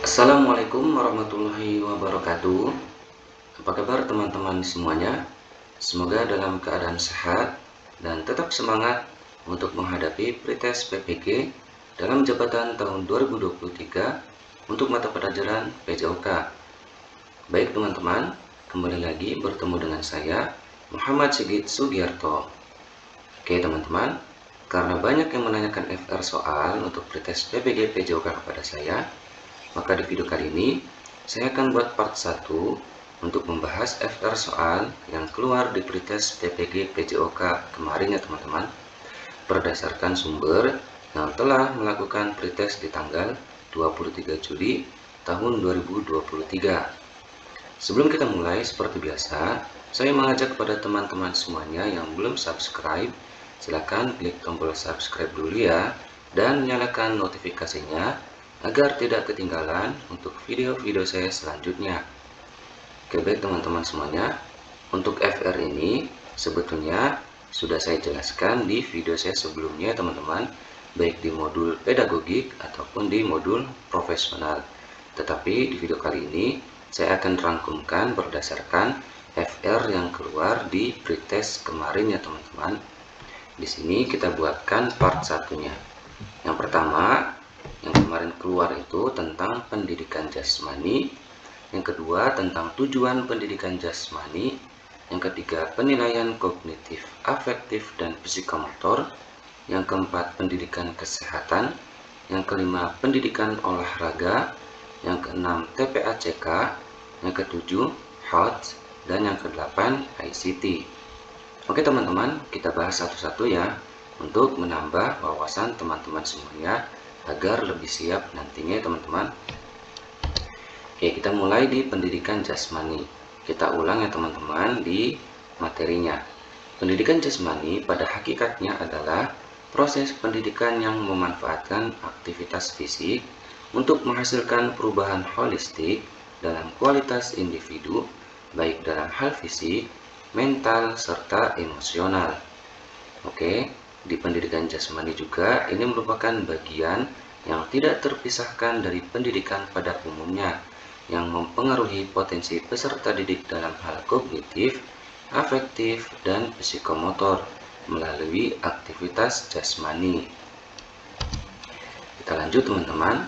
Assalamualaikum warahmatullahi wabarakatuh. Apa kabar teman-teman semuanya? Semoga dalam keadaan sehat dan tetap semangat untuk menghadapi pretest PPG dalam jabatan tahun 2023 untuk mata pelajaran PJOK. Baik teman-teman, kembali lagi bertemu dengan saya, Muhammad Sigit Sugiarto. Oke teman-teman, karena banyak yang menanyakan FR soal untuk pretest PPG PJOK kepada saya, maka di video kali ini saya akan buat part 1 untuk membahas FR soal yang keluar di pretest PPG PJOK kemarin ya teman-teman, berdasarkan sumber yang telah melakukan pretest di tanggal 23 Juli tahun 2023. Sebelum kita mulai, seperti biasa, saya mengajak kepada teman-teman semuanya yang belum subscribe, silakan klik tombol subscribe dulu ya, dan nyalakan notifikasinya agar tidak ketinggalan untuk video-video saya selanjutnya. Oke baik teman-teman semuanya, untuk FR ini sebetulnya sudah saya jelaskan di video saya sebelumnya teman-teman, baik di modul pedagogik ataupun di modul profesional. Tetapi di video kali ini saya akan rangkumkan berdasarkan FR yang keluar di pretest kemarin ya teman-teman. Di sini kita buatkan part satunya. Yang pertama, yang kemarin keluar itu tentang pendidikan jasmani, yang kedua tentang tujuan pendidikan jasmani, yang ketiga penilaian kognitif, afektif, dan psikomotor, yang keempat pendidikan kesehatan, yang kelima pendidikan olahraga, yang keenam TPACK, yang ketujuh HOT, dan yang kedelapan ICT. Oke teman-teman, kita bahas satu-satu ya, untuk menambah wawasan teman-teman semuanya agar lebih siap nantinya teman-teman. Oke, kita mulai di pendidikan jasmani. Kita ulang ya teman-teman di materinya. Pendidikan jasmani pada hakikatnya adalah proses pendidikan yang memanfaatkan aktivitas fisik untuk menghasilkan perubahan holistik dalam kualitas individu, baik dalam hal fisik, mental, serta emosional. Oke, di pendidikan jasmani juga ini merupakan bagian yang tidak terpisahkan dari pendidikan pada umumnya, yang mempengaruhi potensi peserta didik dalam hal kognitif, afektif, dan psikomotor melalui aktivitas jasmani. Kita lanjut teman-teman.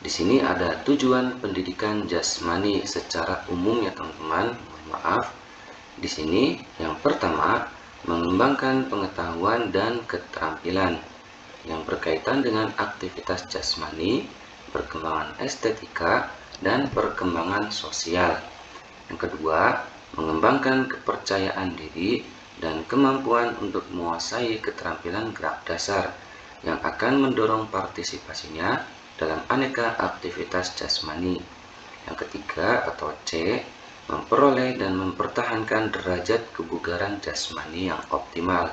Di sini ada tujuan pendidikan jasmani secara umum ya teman-teman. Mohon maaf. Di sini yang pertama, mengembangkan pengetahuan dan keterampilan yang berkaitan dengan aktivitas jasmani, perkembangan estetika, dan perkembangan sosial. Yang kedua, mengembangkan kepercayaan diri dan kemampuan untuk menguasai keterampilan gerak dasar yang akan mendorong partisipasinya dalam aneka aktivitas jasmani. Yang ketiga atau C, memperoleh dan mempertahankan derajat kebugaran jasmani yang optimal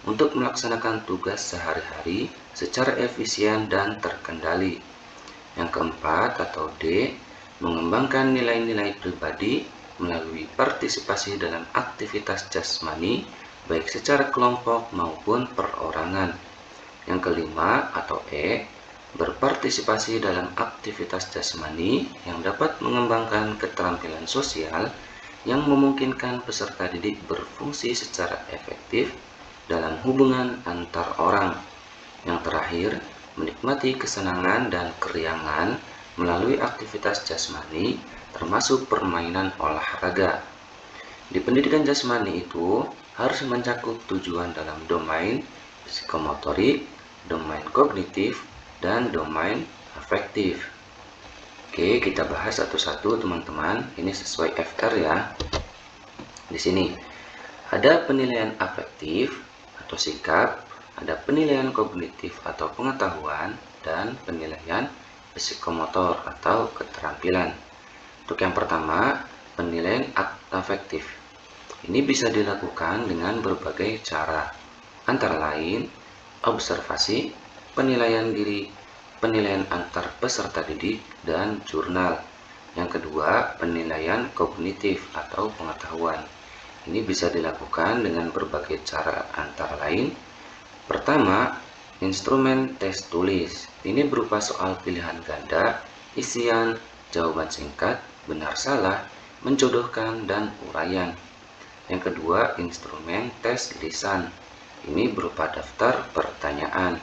untuk melaksanakan tugas sehari-hari secara efisien dan terkendali. Yang keempat atau D, mengembangkan nilai-nilai pribadi melalui partisipasi dalam aktivitas jasmani baik secara kelompok maupun perorangan. Yang kelima atau E, berpartisipasi dalam aktivitas jasmani yang dapat mengembangkan keterampilan sosial yang memungkinkan peserta didik berfungsi secara efektif dalam hubungan antar orang. Yang terakhir, menikmati kesenangan dan keriangan melalui aktivitas jasmani termasuk permainan olahraga. Di pendidikan jasmani itu harus mencakup tujuan dalam domain psikomotorik, domain kognitif, dan domain afektif. Oke, kita bahas satu-satu teman-teman. Ini sesuai FR ya. Di sini ada penilaian afektif atau sikap, ada penilaian kognitif atau pengetahuan, dan penilaian psikomotor atau keterampilan. Untuk yang pertama, penilaian afektif. Ini bisa dilakukan dengan berbagai cara, antara lain observasi, penilaian diri, penilaian antar peserta didik, dan jurnal. Yang kedua, penilaian kognitif atau pengetahuan. Ini bisa dilakukan dengan berbagai cara, antara lain pertama, instrumen tes tulis. Ini berupa soal pilihan ganda isian, jawaban singkat, benar salah, menjodohkan, dan uraian. Yang kedua, instrumen tes lisan. Ini berupa daftar pertanyaan.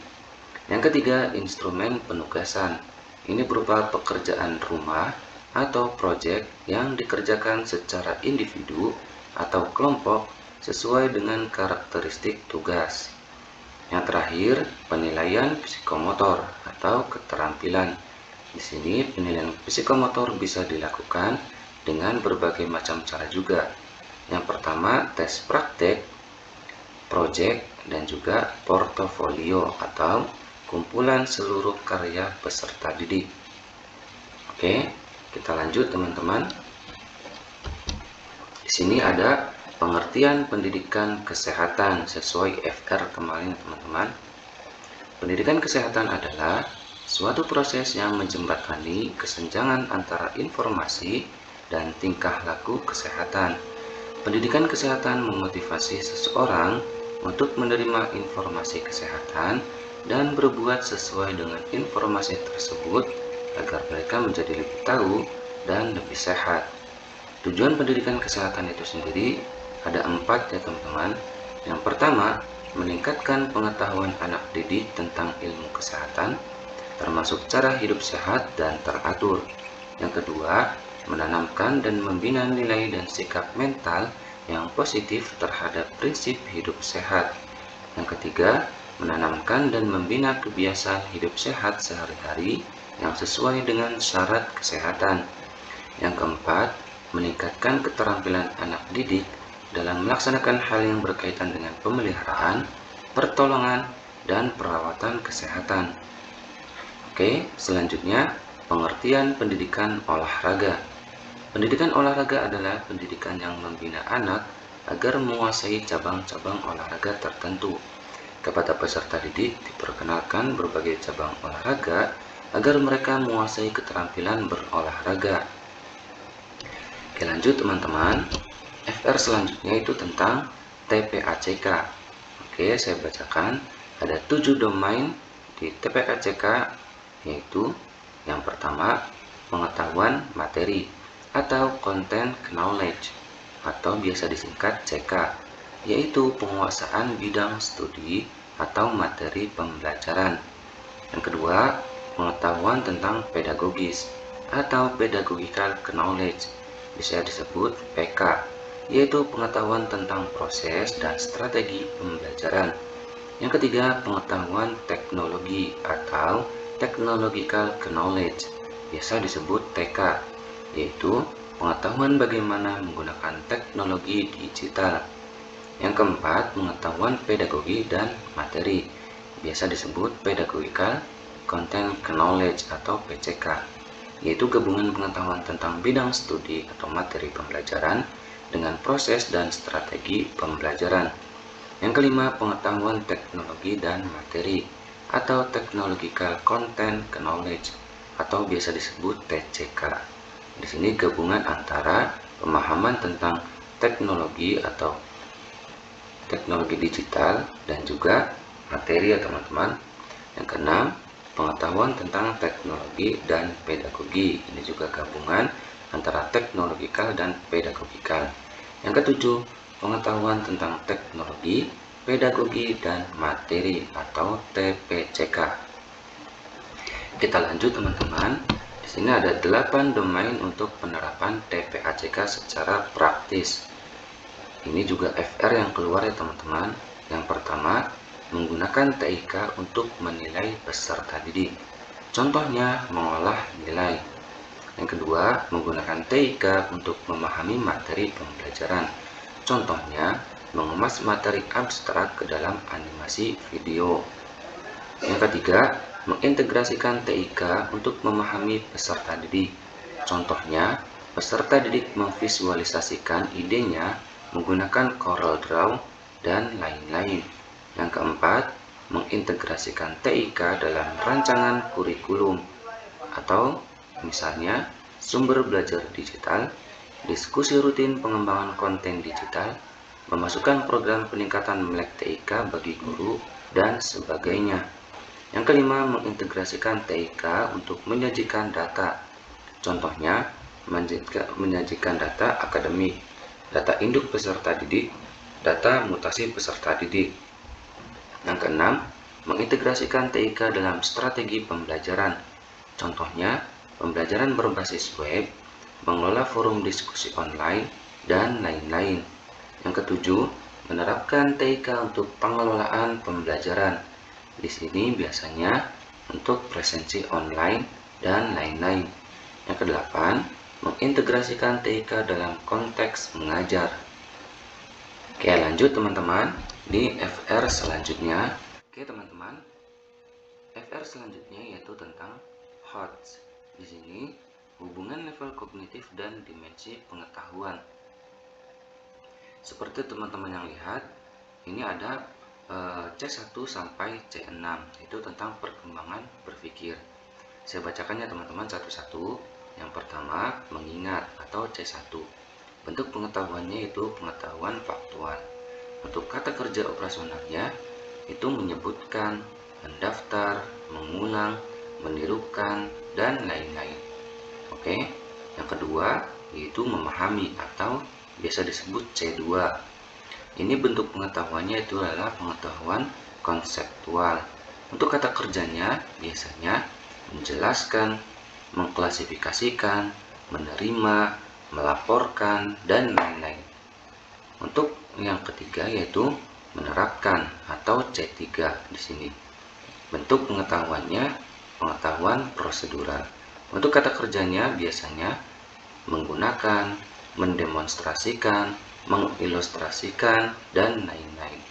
Yang ketiga, instrumen penugasan. Ini berupa pekerjaan rumah atau proyek yang dikerjakan secara individu atau kelompok sesuai dengan karakteristik tugas. Yang terakhir, penilaian psikomotor atau keterampilan. Di sini penilaian psikomotor bisa dilakukan dengan berbagai macam cara juga. Yang pertama, tes praktek, proyek, dan juga portofolio atau kumpulan seluruh karya peserta didik. Oke, kita lanjut teman-teman. Di sini ada pengertian pendidikan kesehatan sesuai FR kemarin teman-teman. Pendidikan kesehatan adalah suatu proses yang menjembatani kesenjangan antara informasi dan tingkah laku kesehatan. Pendidikan kesehatan memotivasi seseorang untuk menerima informasi kesehatan dan berbuat sesuai dengan informasi tersebut agar mereka menjadi lebih tahu dan lebih sehat. Tujuan pendidikan kesehatan itu sendiri ada 4 ya teman-teman. Yang pertama, meningkatkan pengetahuan anak didik tentang ilmu kesehatan, termasuk cara hidup sehat dan teratur. Yang kedua, menanamkan dan membina nilai dan sikap mental yang positif terhadap prinsip hidup sehat. Yang ketiga, menanamkan dan membina kebiasaan hidup sehat sehari-hari yang sesuai dengan syarat kesehatan. Yang keempat, meningkatkan keterampilan anak didik dalam melaksanakan hal yang berkaitan dengan pemeliharaan, pertolongan, dan perawatan kesehatan. Oke, selanjutnya pengertian pendidikan olahraga. Pendidikan olahraga adalah pendidikan yang membina anak agar menguasai cabang-cabang olahraga tertentu. Kepada peserta didik diperkenalkan berbagai cabang olahraga agar mereka menguasai keterampilan berolahraga. Oke, lanjut teman-teman. FR selanjutnya itu tentang TPACK. Oke, saya bacakan. Ada 7 domain di TPACK, yaitu yang pertama, pengetahuan materi atau content knowledge atau biasa disingkat CK, yaitu penguasaan bidang studi atau materi pembelajaran. Yang kedua, pengetahuan tentang pedagogis atau pedagogical knowledge, bisa disebut PK, yaitu pengetahuan tentang proses dan strategi pembelajaran. Yang ketiga, pengetahuan teknologi atau technological knowledge, biasa disebut TK, yaitu pengetahuan bagaimana menggunakan teknologi digital. Yang keempat, pengetahuan pedagogi dan materi, biasa disebut pedagogical content knowledge atau PCK, yaitu gabungan pengetahuan tentang bidang studi atau materi pembelajaran dengan proses dan strategi pembelajaran. Yang kelima, pengetahuan teknologi dan materi atau technological content knowledge atau biasa disebut TCK. Di sini gabungan antara pemahaman tentang teknologi atau teknologi digital dan juga materi ya teman-teman. Yang keenam, pengetahuan tentang teknologi dan pedagogi. Ini juga gabungan antara teknologikal dan pedagogikal. Yang ketujuh, pengetahuan tentang teknologi, pedagogi, dan materi atau TPCK. Kita lanjut teman-teman. Di sini ada 8 domain untuk penerapan TPACK secara praktis. Ini juga FR yang keluar ya teman-teman. Yang pertama, menggunakan TIK untuk menilai peserta didik. Contohnya, mengolah nilai. Yang kedua, menggunakan TIK untuk memahami materi pembelajaran. Contohnya, mengemas materi abstrak ke dalam animasi video. Yang ketiga, mengintegrasikan TIK untuk memahami peserta didik. Contohnya, peserta didik memvisualisasikan idenya menggunakan Corel Draw dan lain-lain. Yang keempat, mengintegrasikan TIK dalam rancangan kurikulum atau misalnya sumber belajar digital, diskusi rutin pengembangan konten digital, memasukkan program peningkatan melek TIK bagi guru, dan sebagainya. Yang kelima, mengintegrasikan TIK untuk menyajikan data. Contohnya, menyajikan data akademik, data induk peserta didik, data mutasi peserta didik. Yang keenam, mengintegrasikan TIK dalam strategi pembelajaran. Contohnya, pembelajaran berbasis web, mengelola forum diskusi online, dan lain-lain. Yang ketujuh, menerapkan TIK untuk pengelolaan pembelajaran. Di sini biasanya untuk presensi online dan lain-lain. Yang kedelapan, mengintegrasikan TIK dalam konteks mengajar. Oke, lanjut teman-teman di FR selanjutnya. Oke, teman-teman. FR selanjutnya yaitu tentang HOTS. Di sini hubungan level kognitif dan dimensi pengetahuan. Seperti teman-teman yang lihat, ini ada C1 sampai C6, itu tentang perkembangan berpikir. Saya bacakannya teman-teman satu-satu. Yang pertama, mengingat atau C1. Bentuk pengetahuannya itu pengetahuan faktual. Untuk kata kerja operasionalnya itu menyebutkan, mendaftar, mengulang, menirukan, dan lain-lain. Oke. Yang kedua yaitu memahami atau biasa disebut C2. Ini bentuk pengetahuannya itu adalah pengetahuan konseptual. Untuk kata kerjanya biasanya menjelaskan, mengklasifikasikan, menerima, melaporkan, dan lain-lain. Untuk yang ketiga yaitu menerapkan atau C3 di sini. Bentuk pengetahuannya pengetahuan prosedural. Untuk kata kerjanya biasanya menggunakan, mendemonstrasikan, mengilustrasikan, dan lain-lain.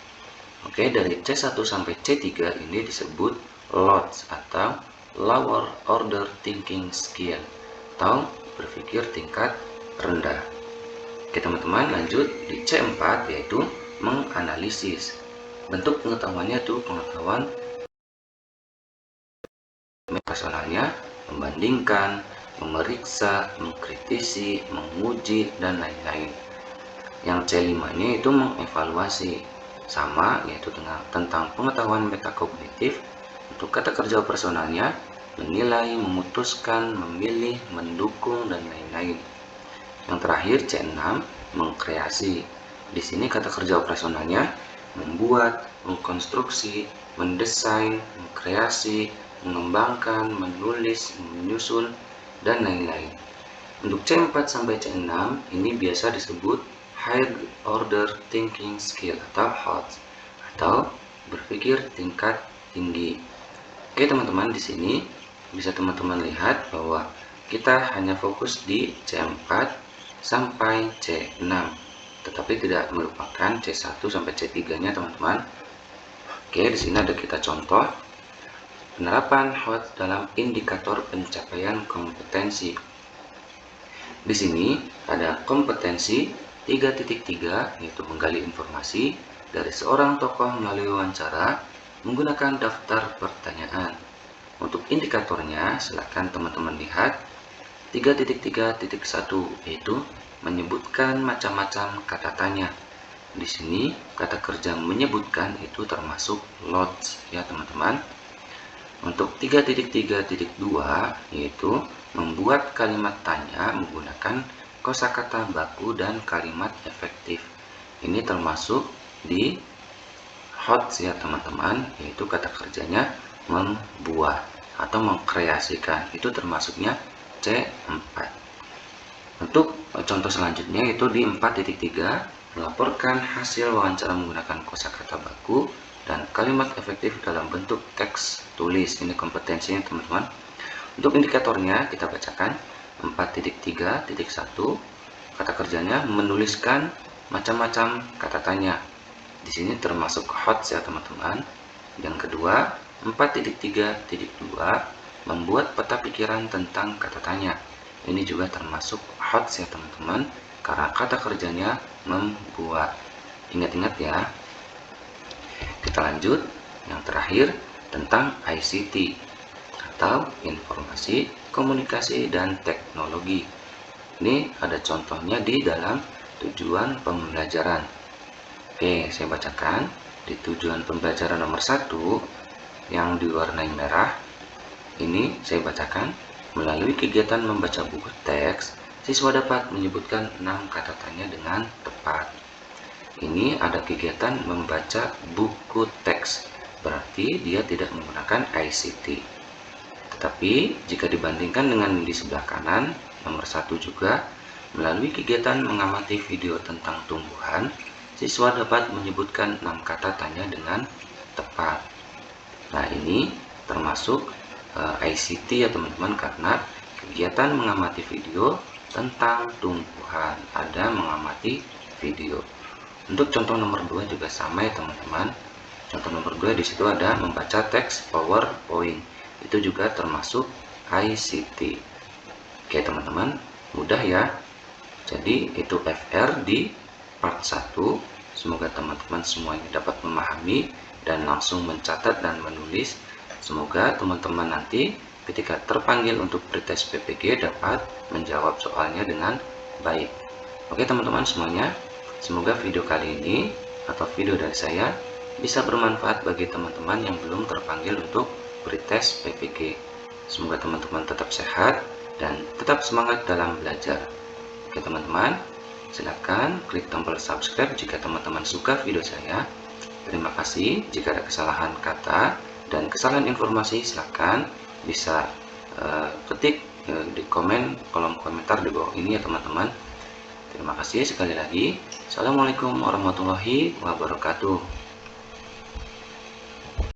Oke, dari C1 sampai C3 ini disebut LOTS atau Lower Order Thinking Skill atau berpikir tingkat rendah. Oke teman-teman, lanjut di C4 yaitu menganalisis. Bentuk pengetahuannya itu pengetahuan personalnya, membandingkan, memeriksa, mengkritisi, menguji, dan lain-lain. Yang C5-nya itu mengevaluasi, sama yaitu tentang pengetahuan metakognitif. Untuk kata kerja personalnya, menilai, memutuskan, memilih, mendukung, dan lain-lain. Yang terakhir C6, mengkreasi. Di sini kata kerja operasionalnya membuat, mengkonstruksi, mendesain, mengkreasi, mengembangkan, menulis, menyusun, dan lain-lain. Untuk C4 sampai C6 ini biasa disebut High Order Thinking Skill atau HOTS atau berpikir tingkat tinggi. Oke teman-teman, di sini bisa teman-teman lihat bahwa kita hanya fokus di C4 sampai C6, tetapi tidak melupakan C1 sampai C3-nya teman-teman. Oke, di sini ada kita contoh penerapan HOTS dalam indikator pencapaian kompetensi. Di sini ada kompetensi 3.3 yaitu menggali informasi dari seorang tokoh melalui wawancara menggunakan daftar pertanyaan. Untuk indikatornya silakan teman-teman lihat 3.3.1 yaitu menyebutkan macam-macam kata tanya. Di sini kata kerja menyebutkan itu termasuk LOTS ya teman-teman. Untuk 3.3.2 yaitu membuat kalimat tanya menggunakan kosakata baku dan kalimat efektif. Ini termasuk di HOTS ya teman-teman, yaitu kata kerjanya membuat atau mengkreasikan. Itu termasuknya C4. Untuk contoh selanjutnya itu di 4.3 melaporkan hasil wawancara menggunakan kosakata baku dan kalimat efektif dalam bentuk teks tulis. Ini kompetensinya teman-teman. Untuk indikatornya kita bacakan 4.3.1 kata kerjanya menuliskan macam-macam kata tanya. Di sini termasuk HOTS ya teman-teman. Yang kedua 4.3.2 membuat peta pikiran tentang kata tanya. Ini juga termasuk HOTS ya teman-teman, karena kata kerjanya membuat. Ingat-ingat ya. Kita lanjut. Yang terakhir tentang ICT atau informasi, komunikasi, dan teknologi. Ini ada contohnya di dalam tujuan pembelajaran. Oke, saya bacakan. Di tujuan pembelajaran nomor 1 yang diwarnai merah, ini saya bacakan. Melalui kegiatan membaca buku teks, siswa dapat menyebutkan 6 kata tanya dengan tepat. Ini ada kegiatan membaca buku teks, berarti dia tidak menggunakan ICT. Tetapi jika dibandingkan dengan di sebelah kanan, nomor 1 juga, melalui kegiatan mengamati video tentang tumbuhan, siswa dapat menyebutkan 6 kata tanya dengan tepat. Nah, ini termasuk ICT ya teman-teman, karena kegiatan mengamati video tentang tumbuhan, ada mengamati video. Untuk contoh nomor 2 juga sama ya teman-teman. Contoh nomor 2 di situ ada membaca teks PowerPoint. Itu juga termasuk ICT. Oke teman-teman, mudah ya. Jadi itu FR di part 1. Semoga teman-teman semuanya dapat memahami dan langsung mencatat dan menulis. Semoga teman-teman nanti ketika terpanggil untuk pretest PPG dapat menjawab soalnya dengan baik. Oke teman-teman semuanya, semoga video kali ini atau video dari saya bisa bermanfaat bagi teman-teman yang belum terpanggil untuk pretest PPG. Semoga teman-teman tetap sehat dan tetap semangat dalam belajar. Oke teman-teman, silakan klik tombol subscribe jika teman-teman suka video saya. Terima kasih. Jika ada kesalahan kata dan kesalahan informasi, silakan bisa ketik di kolom komentar di bawah ini ya teman-teman. Terima kasih sekali lagi. Assalamualaikum warahmatullahi wabarakatuh.